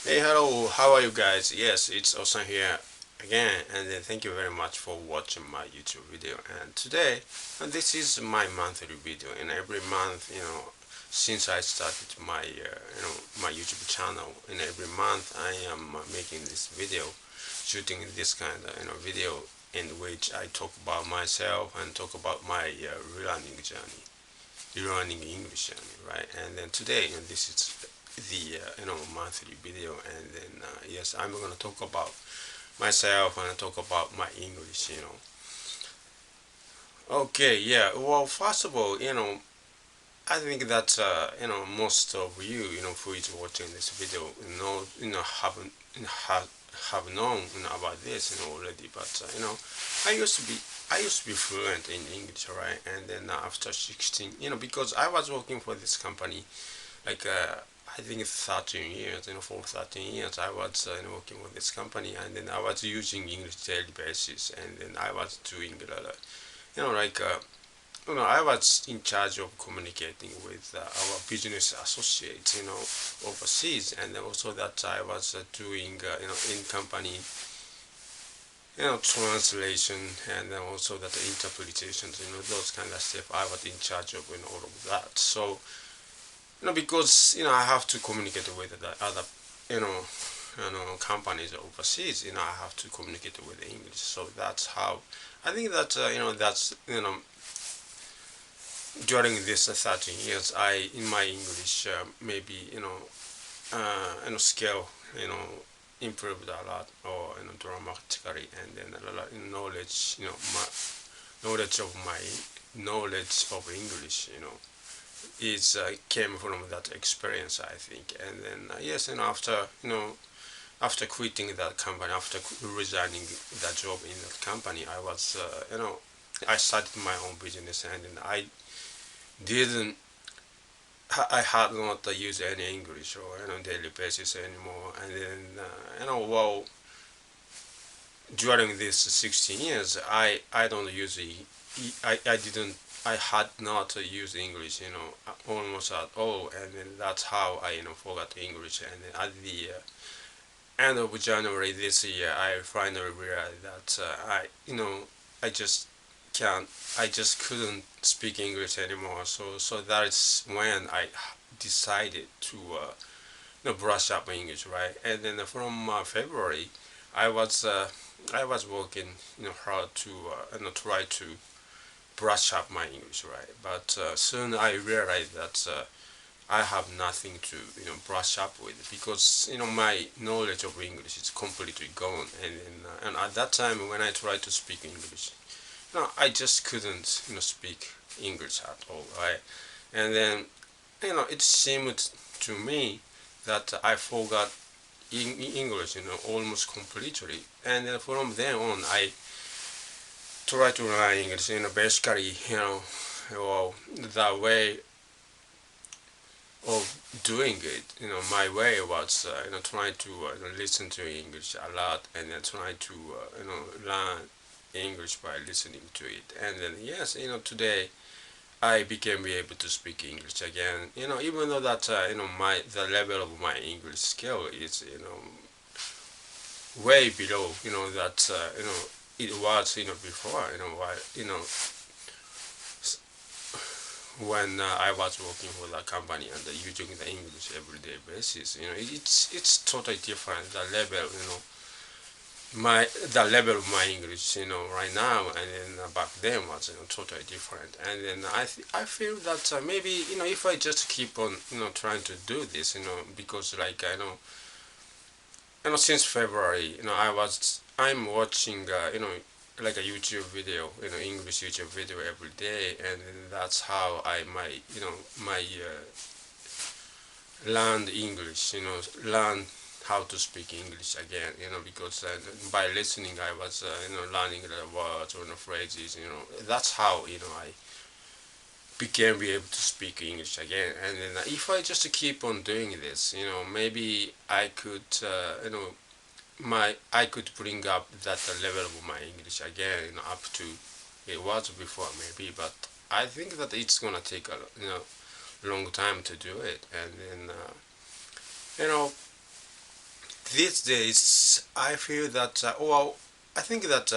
Hey, hello, how are you guys? Yes, it's Osan here again, and then thank you very much for watching my YouTube video. And today, this is my monthly video, and every month, since I started my YouTube channel, and every month I am making this video, shooting this kind of, video in which I talk about myself and talk about my learning journey, learning English journey, right? And then today, this is the monthly video, and then yes, I'm gonna talk about myself and talk about my English. Okay, yeah. Well, first of all, I think that most of you, who is watching this video, have known about this, already. But I used to be I used to be fluent in English, right? And then after 16, because I was working for this company, like I think it's 13 years. For 13 years, I was working with this company, and then I was using English daily basis, and then I was doing like I was in charge of communicating with our business associates, overseas, and also that I was doing, in company, translation, and then also that interpretations, those kind of stuff. I was in charge of all of that. So, because I have to communicate with the other, you know, companies overseas. I have to communicate with English. So that's how I think that that's during this 13 years, I in my English maybe skill improved a lot, or dramatically, and then a lot in knowledge, my knowledge of English, is came from that experience, I think. And then yes, after after quitting that company, after resigning that job in that company, I was I started my own business, and then didn't I had not used any English or daily basis anymore. And then well, during this 16 years, I don't use I didn't I had not used English, almost at all. And then that's how I forgot English. And then at the end of January this year, I finally realized that I just can't I just couldn't speak English anymore. So that's when I decided to brush up English, right? And then from February, I was uh, I was working hard to try to brush up my English, right? But soon I realized that I have nothing to brush up with, because my knowledge of English is completely gone. And at that time when I tried to speak English, I just couldn't speak English at all, right? And then it seemed to me that I forgot English, almost completely. And then from then on, I tried to learn English, basically, well, the way of doing it, my way was, trying to listen to English a lot, and then trying to, learn English by listening to it. And then yes, today I became able to speak English again. Even though that my the level of my English skill is way below that it was before, while when I was working for that company and using the English everyday basis. It's totally different. The level, the level of my English, right now, and then back then was totally different. And then I feel that maybe if I just keep on trying to do this, because like since February, I'm watching like a YouTube video, English YouTube video every day, and then that's how I my my learned English, learn how to speak English again, because by listening I was learning the words or the phrases, that's how I became be able to speak English again. And then if I just keep on doing this, maybe I could I could bring up that level of my English again, up to it was before maybe. But I think that it's gonna take a long time to do it. And then you know these days I feel that well, I think that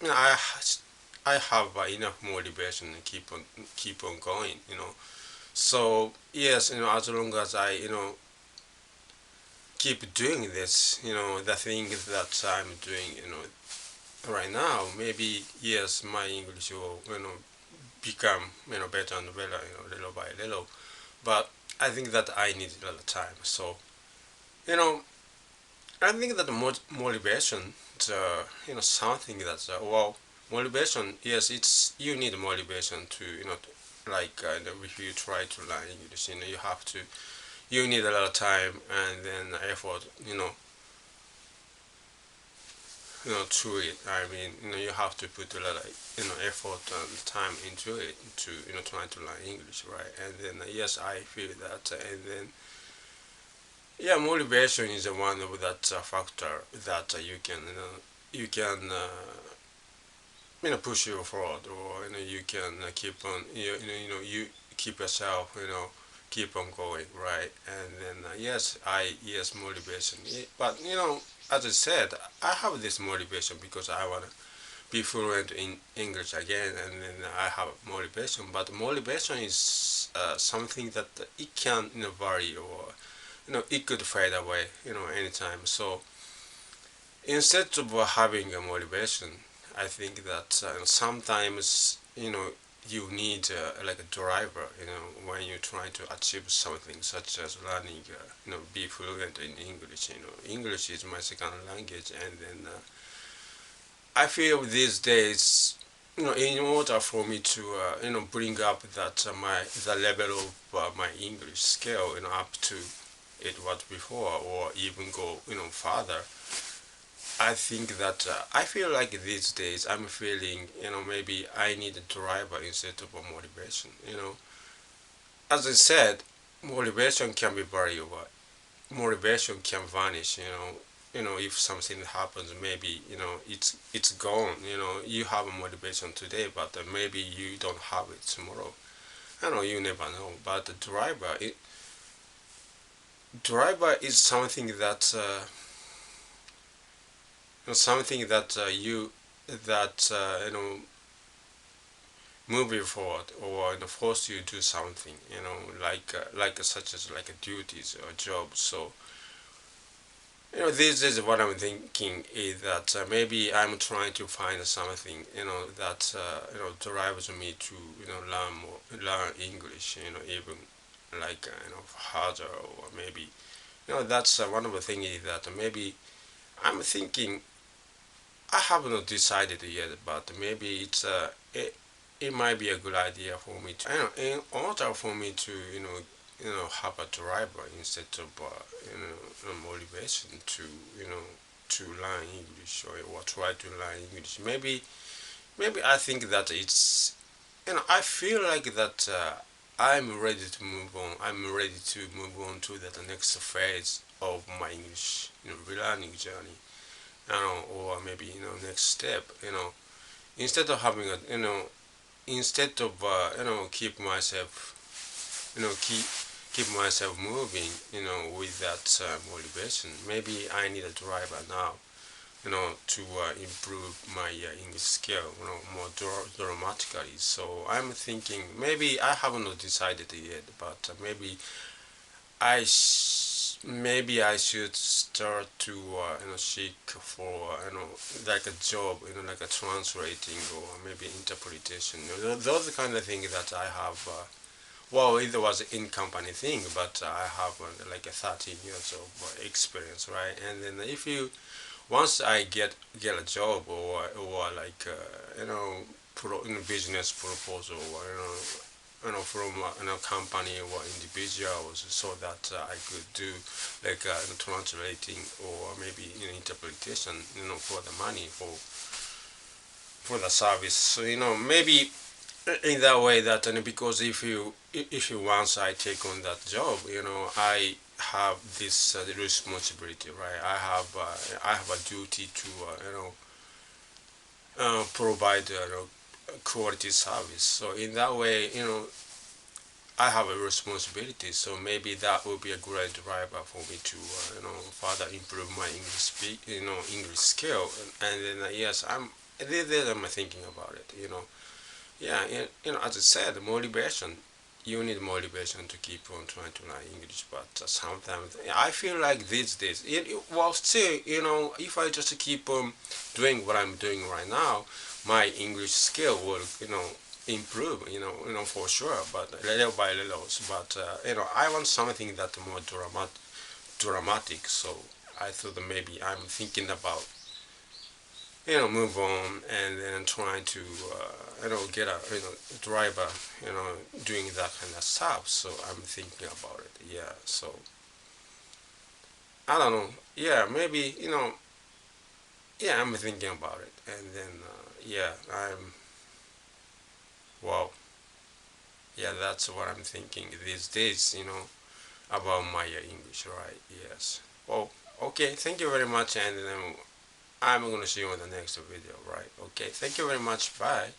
you know, I have enough motivation to keep on going. So yes, as long as I keep doing this, the things that I'm doing, right now, maybe yes, my English will become better and better, little by little. But I think that I need a lot of time. So you know, I think that motivation, something that's well, motivation. Yes, it's you need motivation to like if you try to learn English, you have to you need a lot of time and then effort, to it. I mean, you have to put a lot of effort and time into it to try to learn English, right? And then yes, I feel that, and then yeah, motivation is one of that factor that you can push you forward, or you can keep on you keep yourself keep on going, right? And then yes, motivation. But as I said, I have this motivation because I want to be fluent in English again, and then I have motivation. But motivation is something that it can vary, or it could fade away anytime. So instead of having a motivation, I think that sometimes you need like a driver, when you're trying to achieve something such as learning, be fluent in English. English is my second language, and then I feel these days, in order for me to bring up that the level of my English skill, up to it was before, or even go further. I think that I feel like these days I'm feeling maybe I need a driver instead of a motivation. As I said, motivation can be variable. Motivation can vanish. If something happens, maybe it's gone. You have a motivation today, but maybe you don't have it tomorrow. You never know. But the driver is something that something that you that move you forward, or force you to do something, like such as like duties or jobs. So this is what I'm thinking, is that maybe I'm trying to find something that drives me to learn English, even like harder, or maybe that's one of the things, is that maybe I'm thinking, I have not decided yet, but maybe it might be a good idea for me to, in order for me to have a driver instead of motivation to to learn English, or try to learn English. Maybe I think that it's I feel like that I'm ready to move on. I'm ready to move on to the next phase of my English relearning journey. Or maybe next step. Instead of having a instead of keep myself keep myself moving with that motivation. Maybe I need a driver now to improve my English skill more dramatically. So I'm thinking, maybe I have not decided yet, but maybe I should start to seek for like a job, like a translating, or maybe interpretation. Those kind of things that I have. Well, it was in company thing, but I have like a 13 years of experience, right? And then if you once I get a job, or like business proposal, or from company or individuals, so that I could do like translating, or maybe interpretation for the money, for the service. So maybe in that way, that because if you once I take on that job, I have this responsibility, right? I have a duty to provide quality service. So in that way, I have a responsibility, so maybe that will be a great driver for me to further improve my English skill. And then yes, I'm thinking about it. Yeah, as I said, motivation. You need motivation to keep on trying to learn English, but sometimes I feel like these days, well, still, if I just keep on doing what I'm doing right now, my English skill will, improve, for sure, but little by little. But I want something that more dramatic. So I thought that maybe I'm thinking about move on and then trying to get a driver doing that kind of stuff, so I'm thinking about it. Yeah, so I don't know. Yeah, maybe yeah, I'm thinking about it, and then yeah, wow, yeah, that's what I'm thinking these days, about my English, right? Yes. Well, okay, thank you very much, and I'm gonna see you on the next video, right? Okay, thank you very much. Bye.